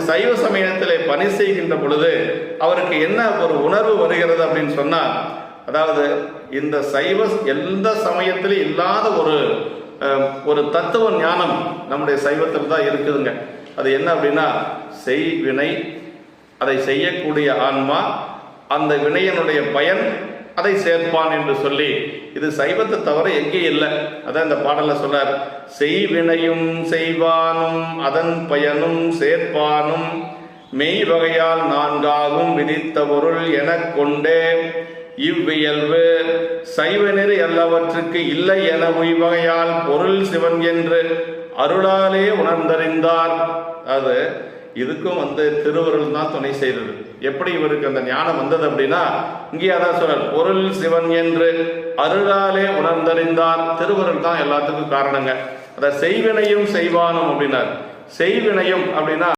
சைவ சமயத்திலே பணி செய்கின்ற பொழுது அவருக்கு என்ன ஒரு உணர்வு வருகிறது அப்படின்னு சொன்னால், அதாவது இந்த சைவ எந்த சமயத்திலும் இல்லாத ஒரு தத்துவ ஞானம் நம்முடைய சைவத்தில் தான் இருக்குதுங்க. அது என்ன அப்படின்னா, செய்வினை, அதை செய்யக்கூடிய ஆன்மா, அந்த வினையனுடைய பயன் அதை சேர்ப்பான் என்று சொல்லி, இது சைவத்தை தவிர எங்கே இல்லை. அதான் இந்த பாடல சொல்றார், செய்வினையும் செய்வானும் அதன் பயனும் சேர்ப்பானும் மெய் வகையால் நான்காகும் விதித்த பொருள் எனக் கொண்டே இவ்வியல்பு சைவநெறி எல்லாவற்றுக்கு இல்லை என உய்வகையால் பொருள் சிவன் என்று அருளாலே உணர்ந்தறிந்தார். அது இதுக்கும் திருவருள் தான் துணை செய்தது. எப்படி இவருக்கு அந்த ஞானம் வந்தது அப்படின்னா, இங்கே அதான் சொல்றார், பொருள் சிவன் என்று அருளாலே உணர்ந்தறிந்தார். திருவருள் தான் எல்லாத்துக்கும் காரணங்க. அத செய்வினையும் செய்வானும் அப்படின்னார். செய்வினையும் அப்படின்னா